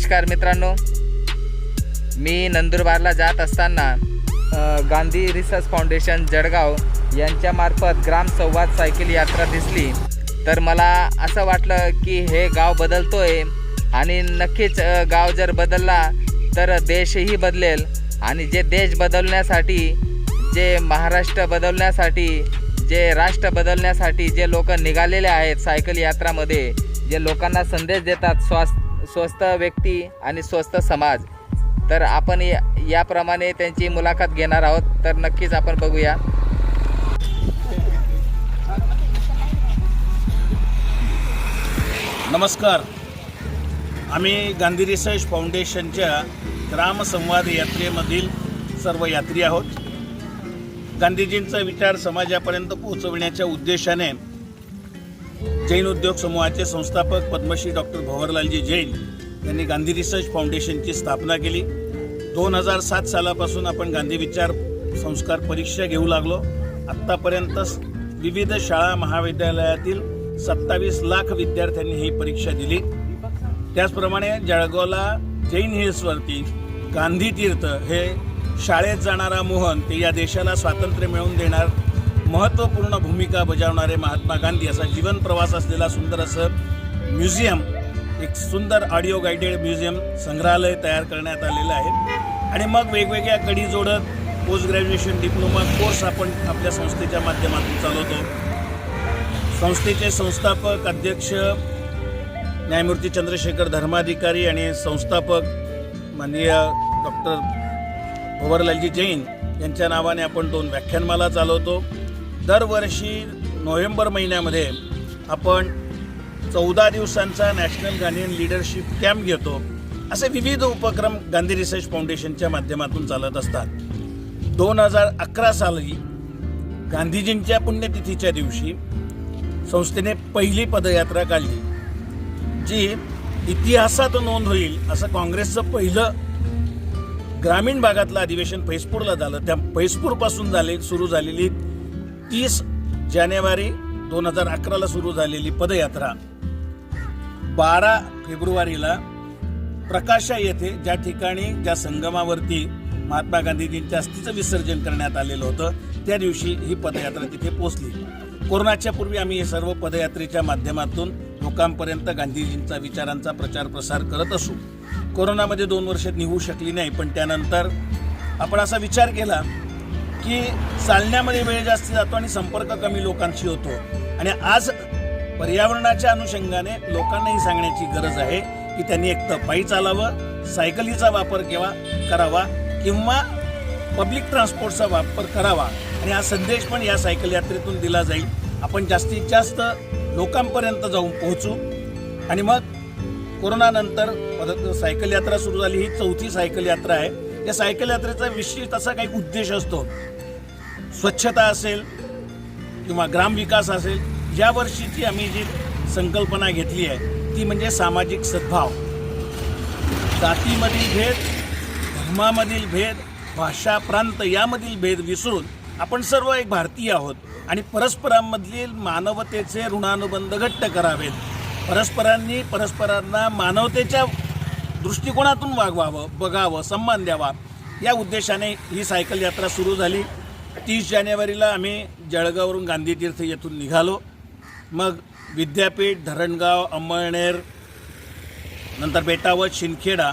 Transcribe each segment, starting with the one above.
नमस्कार मित्रांनो, मी नंदुरबारला जात असताना गांधी रिसर्च फाउंडेशन जळगाव यांच्यामार्फत ग्राम संवाद सायकल यात्रा दिसली। तर मला असं वाटलं की हे गाव बदलतोय आणि नक्कीच गाव जर बदलला तर देशही बदलेल। आणि जे देश बदलण्यासाठी, जे महाराष्ट्र बदलण्यासाठी, जे राष्ट्र बदलण्यासाठी जे लोक निघालेले आहेत सायकल यात्रामध्ये, जे लोकांना संदेश देतात स्वस्थ व्यक्ती आणि स्वस्थ समाज, तर आपण याप्रमाणे त्यांची मुलाखत घेणार आहोत। तर नक्कीच आपण बघूया। नमस्कार, आम्ही गांधी रिसर्च फाउंडेशनच्या ग्रामसंवाद यात्रेमधील सर्व यात्री आहोत। गांधीजींचा विचार समाजापर्यंत पोहोचविण्याच्या उद्देशाने जैन उद्योग समूहाचे संस्थापक पद्मश्री डॉक्टर भंवरलालजी जैन यांनी गांधी रिसर्च फाउंडेशनची स्थापना केली। 2007 सालापासून आपण गांधी विचार संस्कार परीक्षा घेऊ लागलो। आत्तापर्यंत विविध शाळा महाविद्यालयातील 27 लाख विद्यार्थ्यांनी ही परीक्षा दिली। त्याचप्रमाणे जळगावला जैन हिल्सवरती गांधी तीर्थ हे शाळेत जाणारा मोहन ते या देशाला स्वातंत्र्य मिळवून देणार महत्त्वपूर्ण भूमिका बजावणारे महात्मा गांधी असा जीवन प्रवास असलेला सुंदर असं म्युझियम, एक सुंदर ऑडिओ गाइडेड म्युझियम संग्रहालय तयार करण्यात आलेलं आहे। आणि मग वेगवेगळ्या कडी जोडत पोस्ट ग्रॅज्युएशन डिप्लोमा कोर्स आपण आपल्या संस्थेच्या माध्यमातून चालवतो। संस्थेचे संस्थापक अध्यक्ष न्यायमूर्ती चंद्रशेखर धर्माधिकारी आणि संस्थापक माननीय डॉक्टर भंवरलालजी जैन यांच्या नावाने आपण 2 व्याख्यानमाला चालवतो। दरवर्षी नोव्हेंबर महिन्यामध्ये आपण 14 दिवसांचा नॅशनल गांधीयन लीडरशिप कॅम्प घेतो। असे विविध उपक्रम गांधी रिसर्च फाउंडेशनच्या माध्यमातून चालत असतात। 2011 साली गांधीजींच्या पुण्यतिथीच्या दिवशी संस्थेने पहिली पदयात्रा काढली, जी इतिहासात नोंद होईल असं काँग्रेसचं पहिलं ग्रामीण भागातलं अधिवेशन फैजपूरला झालं। त्या फैजपूरपासून सुरू झालेली 30 जानेवारी 2011ला सुरू झालेली पदयात्रा 12 फेब्रुवारीला प्रकाशा येथे, ज्या ठिकाणी ज्या संगमावरती महात्मा गांधीजींच्या अस्थीचं विसर्जन करण्यात आलेलं होतं, त्या दिवशी ही पदयात्रा तिथे पोहोचली। कोरोनाच्या पूर्वी आम्ही हे सर्व पदयात्रेच्या माध्यमातून लोकांपर्यंत गांधीजींचा विचारांचा प्रचार प्रसार करत असू। कोरोनामध्ये 2 वर्ष निघू शकली नाही, पण त्यानंतर आपण असा विचार केला की चालण्यामध्ये वेळ जास्त जातो आणि संपर्क कमी लोकांशी होतो। आणि आज पर्यावरणाच्या अनुषंगाने लोकांनाही सांगण्याची गरज आहे की त्यांनी एक तर पायी चालावं, सायकलीचा वापर करावा किंवा पब्लिक ट्रान्सपोर्टचा वापर करावा। आणि हा संदेश पण या सायकल यात्रेतून दिला जाईल। आपण जास्तीत जास्त लोकांपर्यंत जाऊन पोहोचू। आणि मग कोरोनानंतर सायकल यात्रा सुरू झाली, ही 4थी सायकल यात्रा आहे। या सायकल यात्रेचा विशिष्ट असा काही उद्देश असतो, स्वच्छता असेल किंवा ग्रामविकास असेल। या वर्षीची आम्ही जी संकल्पना घेतली आहे ती म्हणजे सामाजिक सद्भाव। जातीमधील भेद, धर्मामधील भेद, भाषा, प्रांत यामधील भेद विसरून आपण सर्व एक भारतीय आहोत आणि परस्परांमधील मानवतेचे ऋणानुबंध घट्ट करावेत। परस्परांना मानवतेच्या दृष्टिकोनातून वागवावं, बघावं, सन्मान द्यावा, या उद्देशाने ही सायकल यात्रा सुरू झाली। 30 जानेवारीला आम्ही जळगाववरून गांधी तीर्थ येथून निघालो। मग विद्यापीठ, धरणगाव, अंमळनेर, नंतर बेटावत, शिंदखेडा,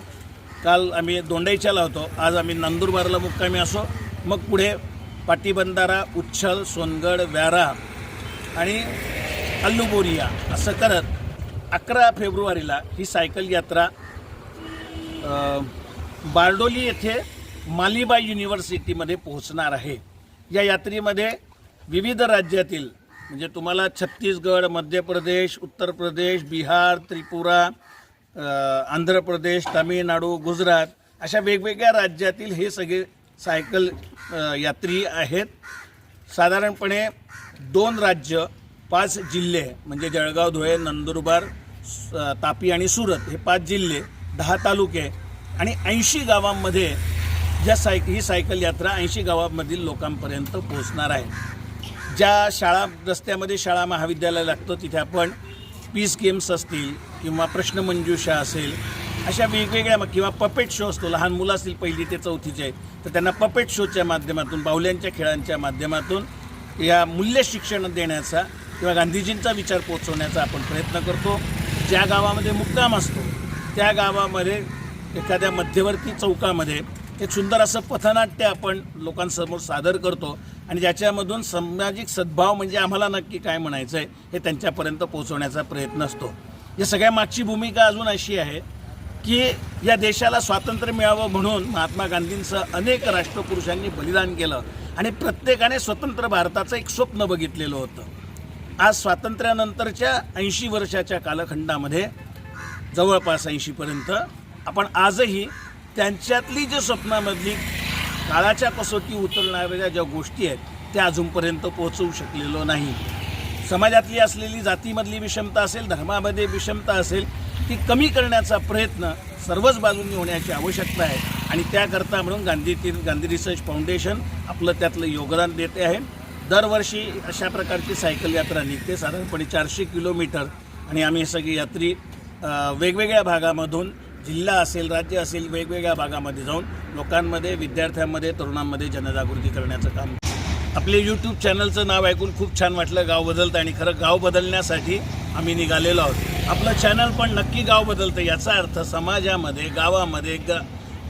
काल आम्ही दोंडाईच्याला होतो, आज आम्ही नंदुरबारला मुक्कामी असो। मग पुढे पाटीबंधारा, उच्छल, सोनगड, व्यारा आणि अल्लुबोरिया असं करत 11 फेब्रुवारीला ही सायकल यात्रा बारडोली येथे मालिबाई युनिव्हर्सिटीमध्ये पोहोचणार आहे। या यात्रेमध्ये विविध राज्यातील, म्हणजे तुम्हाला छत्तीसगड, मध्य प्रदेश, उत्तर प्रदेश, बिहार, त्रिपुरा, आंध्र प्रदेश, तामिळनाडू, गुजरात अशा वेगवेगळ्या राज्यातील हे सगळे सायकल यात्री आहेत। साधारणपणे 2 राज्य, 5 जिल्हे म्हणजे जळगाव, धुळे, नंदुरबार, तापी आणि सुरत हे 5 जिल्हे, 10 तालुके आणि 80 गावांमध्ये ही सायकल यात्रा 80 गावांमधील लोकांपर्यंत पोहोचणार आहे। ज्या शाळा रस्त्यामध्ये शाळा महाविद्यालय लागतं तिथे आपण पीस गेम्स असतील किंवा प्रश्नमंजुषा असेल अशा वेगवेगळ्या किंवा पपेट शो असतो, लहान मुलं असतील 1ली ते 4थीचे, तर त्यांना पपेट शोच्या माध्यमातून, बाहुल्यांच्या खेळांच्या माध्यमातून या मूल्य शिक्षण देण्याचा किंवा गांधीजींचा विचार पोचवण्याचा आपण प्रयत्न करतो. ज्या गावामध्ये मुक्काम असतो त्या गावामध्ये एखाद्या मध्यवर्ती चौकामध्ये एक सुंदर असं पथनाट्य आपण लोकांसमोर सादर करतो आणि ज्याच्यामधून सामाजिक सद्भाव म्हणजे आम्हाला नक्की काय म्हणायचं आहे हे त्यांच्यापर्यंत पोहोचवण्याचा प्रयत्न असतो. या सगळ्या मागची भूमिका अजून अशी आहे की या देशाला स्वातंत्र्य मिळावं म्हणून महात्मा गांधींचं अनेक राष्ट्रपुरुषांनी बलिदान केलं आणि प्रत्येकाने स्वतंत्र भारताचं एक स्वप्न बघितलेलं होतं. आज स्वातंत्र्यानंतरच्या 80 वर्षाच्या कालखंडामध्ये जवळपास 80पर्यंत आपण आजही त्यांच्यातली जी स्वप्नामधली काळाच्या कसोटी उतरणाऱ्या ज्या गोष्टी आहेत त्या अजूनपर्यंत पोहोचवू शकलेलो नाही. समाजातली असलेली जातीमधली विषमता असेल, धर्मामध्ये विषमता असेल, ती कमी करण्याचा प्रयत्न सर्वच बाजूंनी होण्याची आवश्यकता आहे आणि त्याकरता म्हणून गांधी रिसर्च फाउंडेशन आपलं त्यातलं योगदान देते आहे. दरवर्षी अशा प्रकारची सायकल यात्रा निघते, साधारणपणे 400 किलोमीटर, आणि आम्ही सगळी यात्री वेगवेगळ्या भागामधून, जिल्हा असेल, राज्य असेल, वेगवेगळ्या भागामध्ये जाऊन लोकांमध्ये, विद्यार्थ्यांमध्ये, तरुणांमध्ये जनजागृती करण्याचं काम. आपले यूट्यूब चॅनलचं नाव ऐकून खूप छान वाटलं, गाव बदलतं, आणि खरं गाव बदलण्यासाठी आम्ही निघालेलो आहोत. आपलं चॅनल पण नक्की गाव बदलतं, याचा अर्थ समाजामध्ये, गावामध्ये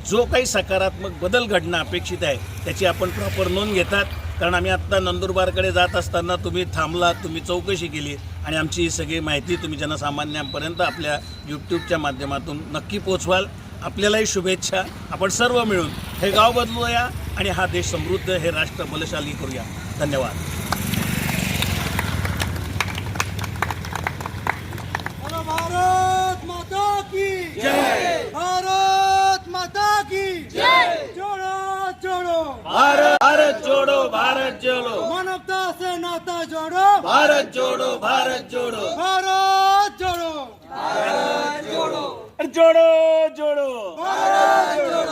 जो काही सकारात्मक बदल घडणं अपेक्षित आहे त्याची आपण प्रॉपर नोंद घेतात. कारण आम्ही आत्ता नंदुरबारकडे जात असताना तुम्ही थांबलात, तुम्ही चौकशी केली आणि आमची ही सगळी माहिती तुम्ही जनसामान्यांपर्यंत आपल्या यूट्यूबच्या माध्यमातून नक्की पोचवाल. आपल्यालाही शुभेच्छा. आपण सर्व मिळून हे गाव बदलूया आणि हा देश समृद्ध, हे राष्ट्र बलशाली करूया. धन्यवाद. भारत माता की जय. भारत माता की जय. जोड़ो जोड़ो भारत जोड़ो, भारत जोड़ो, मानवता से नाता जोड़ो, भारत जोड़ो, भारत जोड़ो, भारत जोड़ो, अरे जोड़ो जोड़ो,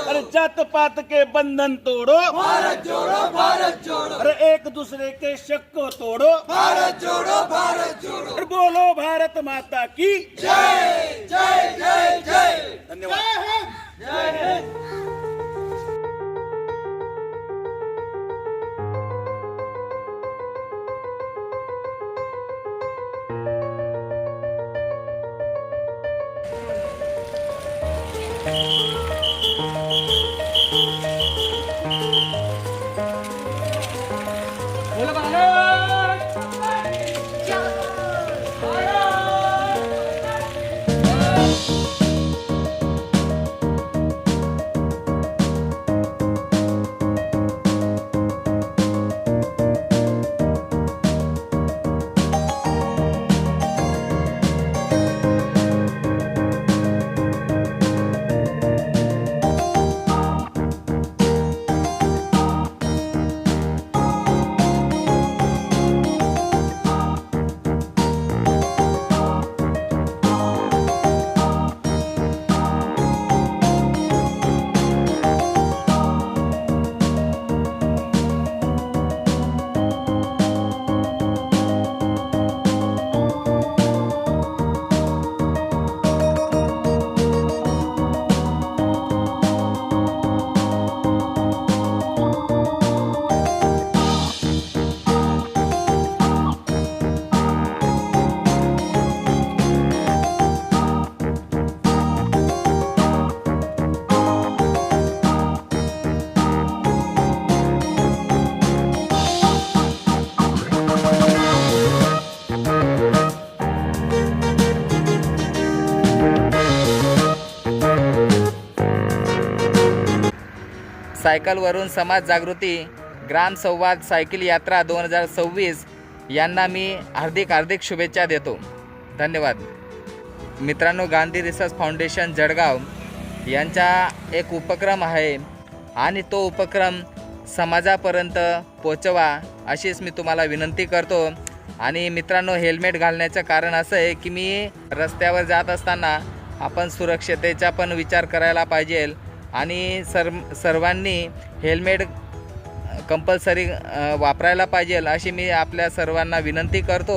अरे जात पात के बंधन तोड़ो, भारत जोड़ो, भारत जोड़ो, अरे एक दूसरे के शक को तोड़ो, भारत जोड़ो, भारत जोड़ो. अरे बोलो भारत माता की जय जय जय जय. धन्यवाद. जय हिंद. सायकलवरून समाज जागृती ग्राम संवाद सायकल यात्रा 2026 यांना मी हार्दिक शुभेच्छा देतो. धन्यवाद. मित्रांनो, गांधी रिसर्च फाउंडेशन जळगाव यांचा एक उपक्रम आहे आणि तो उपक्रम समाजापर्यंत पोचवा अशीच मी तुम्हाला विनंती करतो. आणि मित्रांनो, हेल्मेट घालण्याचं कारण असं आहे की मी रस्त्यावर जात असताना आपण सुरक्षतेचा पण विचार करायला पाहिजे आणि सर्वांनी हेल्मेट कंपल्सरी वापरायला पाहिजे अशी मी आपल्या सर्वांना विनंती करतो.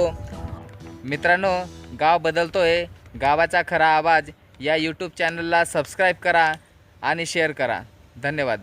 मित्रांनो, गाव बदलतोय, गावाचा खरा आवाज या यूट्यूब चॅनलला सबस्क्राईब करा आणि शेअर करा. धन्यवाद.